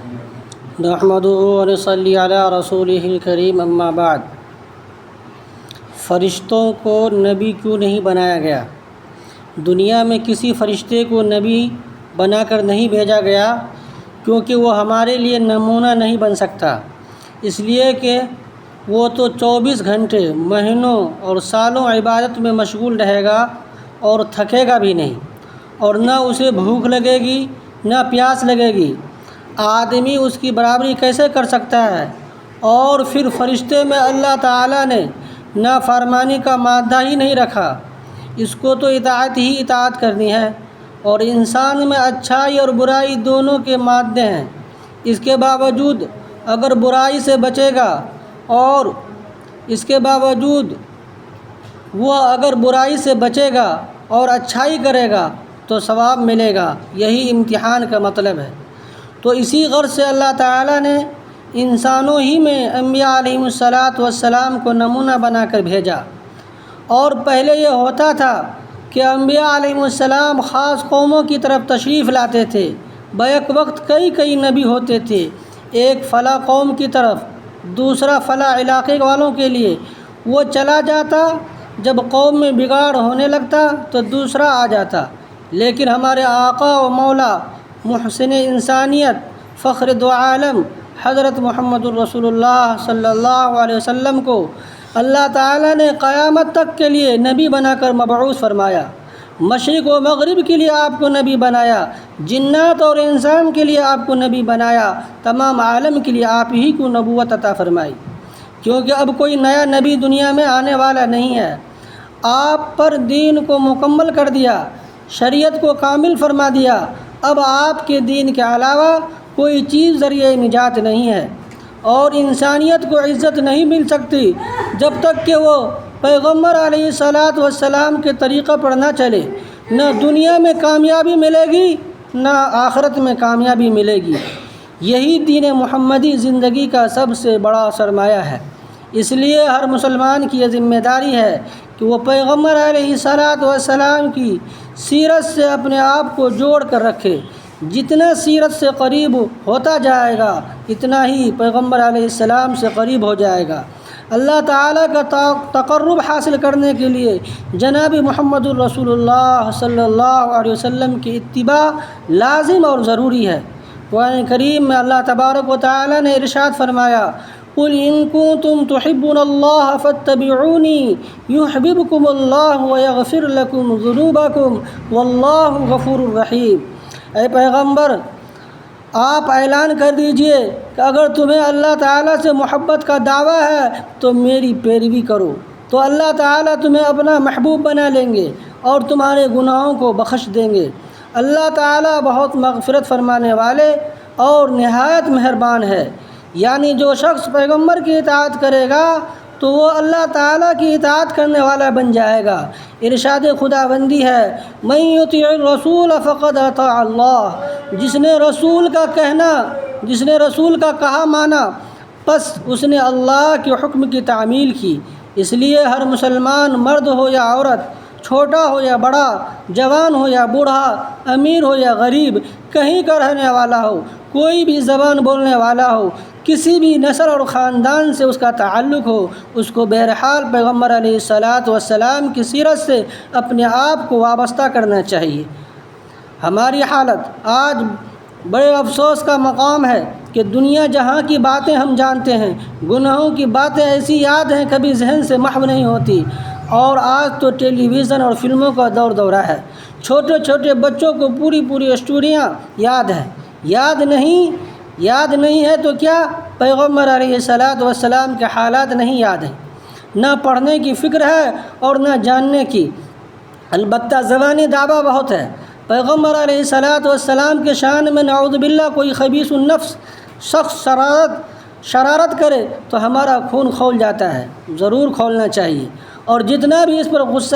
نحمده ونصلي على رسوله الكريم اما بعد۔ فرشتوں کو نبی کیوں نہیں بنایا گیا؟ دنیا میں کسی فرشتے کو نبی بنا کر نہیں بھیجا گیا، کیونکہ وہ ہمارے لیے نمونہ نہیں بن سکتا، اس لیے کہ وہ تو 24 گھنٹے مہینوں اور سالوں عبادت میں مشغول رہے گا اور تھکے گا بھی نہیں، اور نہ اسے بھوک لگے گی نہ پیاس لگے گی۔ آدمی اس کی برابری کیسے کر سکتا ہے؟ اور پھر فرشتے میں اللہ تعالیٰ نے نافرمانی کا مادہ ہی نہیں رکھا، اس کو تو اطاعت ہی اطاعت کرنی ہے، اور انسان میں اچھائی اور برائی دونوں کے مادے ہیں۔ اس کے باوجود اگر برائی سے بچے گا اور اس کے باوجود وہ اگر برائی سے بچے گا اور اچھائی کرے گا تو ثواب ملے گا، یہی امتحان کا مطلب ہے۔ تو اسی غرض سے اللہ تعالیٰ نے انسانوں ہی میں انبیاء علیہم السلام کو نمونہ بنا کر بھیجا۔ اور پہلے یہ ہوتا تھا کہ انبیاء علیہم السلام خاص قوموں کی طرف تشریف لاتے تھے، بیک وقت کئی نبی ہوتے تھے، ایک فلاں قوم کی طرف، دوسرا فلاں علاقے والوں کے لیے۔ وہ چلا جاتا، جب قوم میں بگاڑ ہونے لگتا تو دوسرا آ جاتا، لیکن ہمارے آقا و مولا محسن انسانیت فخر دو عالم حضرت محمد الرسول اللہ صلی اللہ علیہ وسلم کو اللہ تعالیٰ نے قیامت تک کے لیے نبی بنا کر مبعوث فرمایا۔ مشرق و مغرب کے لیے آپ کو نبی بنایا، جنات اور انسان کے لیے آپ کو نبی بنایا، تمام عالم کے لیے آپ ہی کو نبوت عطا فرمائی، کیونکہ اب کوئی نیا نبی دنیا میں آنے والا نہیں ہے۔ آپ پر دین کو مکمل کر دیا، شریعت کو کامل فرما دیا، اب آپ کے دین کے علاوہ کوئی چیز ذریعہ نجات نہیں ہے، اور انسانیت کو عزت نہیں مل سکتی جب تک کہ وہ پیغمبر علیہ السلام کے طریقہ پر نہ چلے۔ نہ دنیا میں کامیابی ملے گی نہ آخرت میں کامیابی ملے گی۔ یہی دین محمدی زندگی کا سب سے بڑا سرمایہ ہے، اس لیے ہر مسلمان کی یہ ذمہ داری ہے کہ وہ پیغمبر علیہ السلام کی سیرت سے اپنے آپ کو جوڑ کر رکھے۔ جتنا سیرت سے قریب ہوتا جائے گا اتنا ہی پیغمبر علیہ السلام سے قریب ہو جائے گا۔ اللہ تعالیٰ کا تقرب حاصل کرنے کے لیے جناب محمد الرسول اللہ صلی اللہ علیہ وسلم کی اتباع لازم اور ضروری ہے۔ قرآن کریم میں اللہ تبارک و تعالیٰ نے ارشاد فرمایا، قُلْ إِن كُنتُمْ تُحِبُّونَ اللَّهَ فَاتَّبِعُونِي يُحْبِبْكُمُ اللَّهُ وَيَغْفِرْ لَكُمْ ذُنُوبَكُمْ وَاللَّهُ غَفُورٌ رَحِيمٌ۔ اے پیغمبر، آپ اعلان کر دیجئے کہ اگر تمہیں اللہ تعالیٰ سے محبت کا دعویٰ ہے تو میری پیروی کرو، تو اللہ تعالیٰ تمہیں اپنا محبوب بنا لیں گے اور تمہارے گناہوں کو بخش دیں گے۔ اللہ تعالیٰ بہت مغفرت فرمانے والے اور نہایت مہربان ہے۔ یعنی جو شخص پیغمبر کی اطاعت کرے گا تو وہ اللہ تعالیٰ کی اطاعت کرنے والا بن جائے گا۔ ارشاد خداوندی ہے، من یطیع الرسول فقد اطاع اللہ۔ جس نے رسول کا کہا مانا، پس اس نے اللہ کے حکم کی تعمیل کی۔ اس لیے ہر مسلمان، مرد ہو یا عورت، چھوٹا ہو یا بڑا، جوان ہو یا بوڑھا، امیر ہو یا غریب، کہیں کا رہنے والا ہو، کوئی بھی زبان بولنے والا ہو، کسی بھی نسل اور خاندان سے اس کا تعلق ہو، اس کو بہرحال پیغمبر علیہ السلام کی سیرت سے اپنے آپ کو وابستہ کرنا چاہیے۔ ہماری حالت آج بڑے افسوس کا مقام ہے کہ دنیا جہاں کی باتیں ہم جانتے ہیں، گناہوں کی باتیں ایسی یاد ہیں کبھی ذہن سے محو نہیں ہوتی، اور آج تو ٹیلی ویژن اور فلموں کا دورہ ہے۔ چھوٹے بچوں کو پوری اسٹوریاں یاد ہیں۔ یاد نہیں ہے تو کیا پیغمبر علیہ السلام کے حالات نہیں یاد ہیں؟ نہ پڑھنے کی فکر ہے اور نہ جاننے کی، البتہ زبانی دعویٰ بہت ہے۔ پیغمبر علیہ السلام کے شان میں نعوذ باللہ کوئی خبیث النفس شخص شرارت کرے تو ہمارا خون کھول جاتا ہے۔ ضرور کھولنا چاہیے، اور جتنا بھی اس پر غصہ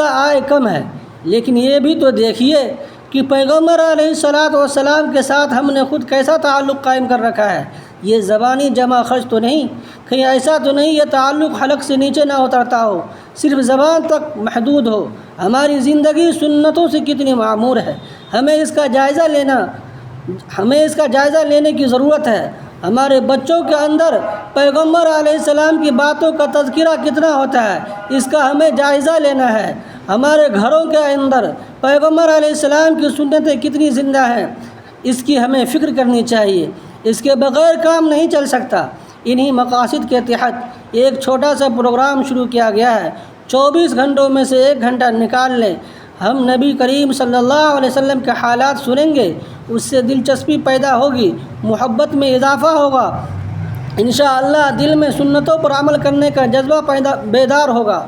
آئے کم ہے، لیکن یہ بھی تو دیکھیے کہ پیغمبر علیہ السلام کے ساتھ ہم نے خود کیسا تعلق قائم کر رکھا ہے۔ یہ زبانی جمع خرچ تو نہیں، کہیں ایسا تو نہیں یہ تعلق حلق سے نیچے نہ اترتا ہو، صرف زبان تک محدود ہو۔ ہماری زندگی سنتوں سے کتنی معمور ہے، ہمیں اس کا جائزہ لینا ہمیں اس کا جائزہ لینے کی ضرورت ہے۔ ہمارے بچوں کے اندر پیغمبر علیہ السلام کی باتوں کا تذکرہ کتنا ہوتا ہے، اس کا ہمیں جائزہ لینا ہے۔ ہمارے گھروں کے اندر پیغمبر علیہ السلام کی سنتیں کتنی زندہ ہیں، اس کی ہمیں فکر کرنی چاہیے۔ اس کے بغیر کام نہیں چل سکتا۔ انہی مقاصد کے تحت ایک چھوٹا سا پروگرام شروع کیا گیا ہے۔ 24 گھنٹوں میں سے 1 گھنٹہ نکال لیں، ہم نبی کریم صلی اللہ علیہ وسلم کے حالات سنیں گے، اس سے دلچسپی پیدا ہوگی، محبت میں اضافہ ہوگا، انشاءاللہ دل میں سنتوں پر عمل کرنے کا جذبہ بیدار ہوگا،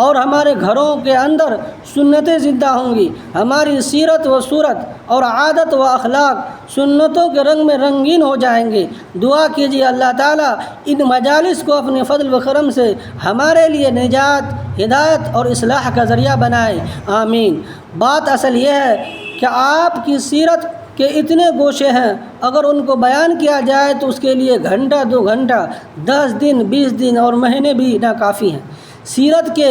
اور ہمارے گھروں کے اندر سنتیں زندہ ہوں گی۔ ہماری سیرت و صورت اور عادت و اخلاق سنتوں کے رنگ میں رنگین ہو جائیں گے۔ دعا کیجیے اللہ تعالیٰ ان مجالس کو اپنے فضل و کرم سے ہمارے لیے نجات، ہدایت اور اصلاح کا ذریعہ بنائے، آمین۔ بات اصل یہ ہے کہ آپ کی سیرت کے اتنے گوشے ہیں، اگر ان کو بیان کیا جائے تو اس کے لیے گھنٹہ 2 گھنٹہ، 10 دن، 20 دن اور مہینے بھی ناکافی ہیں۔ سیرت کے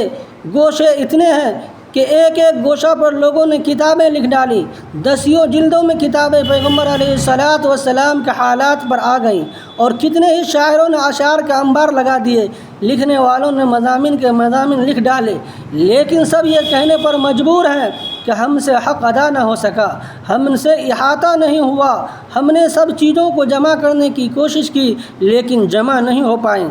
گوشے اتنے ہیں کہ ایک ایک گوشہ پر لوگوں نے کتابیں لکھ ڈالی۔ 10 جلدوں میں کتابیں پیغمبر علیہ السلام کے حالات پر آ گئیں، اور کتنے ہی شاعروں نے اشعار کا انبار لگا دیے، لکھنے والوں نے مضامین کے مضامین لکھ ڈالے، لیکن سب یہ کہنے پر مجبور ہیں کہ ہم سے حق ادا نہ ہو سکا، ہم سے احاطہ نہیں ہوا۔ ہم نے سب چیزوں کو جمع کرنے کی کوشش کی لیکن جمع نہیں ہو پائیں۔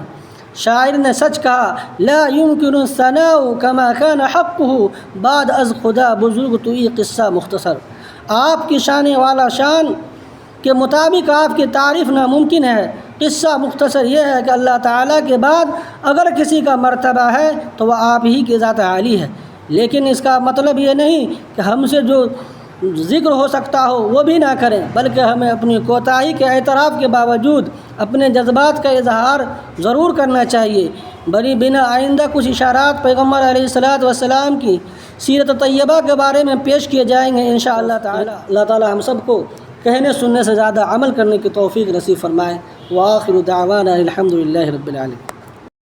شاعر نے سچ کہا، لا يمكن الثناء كما كان حقه بعد از خدا بزرگ تو یہ قصہ مختصر۔ آپ کی شان والا شان کے مطابق آپ کی تعریف ناممکن ہے۔ قصہ مختصر یہ ہے کہ اللہ تعالیٰ کے بعد اگر کسی کا مرتبہ ہے تو وہ آپ ہی کی ذات عالی ہے، لیکن اس کا مطلب یہ نہیں کہ ہم سے جو ذکر ہو سکتا ہو وہ بھی نہ کریں، بلکہ ہمیں اپنی کوتاہی کے اعتراف کے باوجود اپنے جذبات کا اظہار ضرور کرنا چاہیے۔ بری بنا آئندہ کچھ اشارات پیغمبر علیہ السلام کی سیرت طیبہ کے بارے میں پیش کیے جائیں گے انشاءاللہ تعالی۔ اللہ تعالی ہم سب کو کہنے سننے سے زیادہ عمل کرنے کی توفیق نصیب فرمائے۔ وآخر دعوانا الحمدللہ رب العالمین۔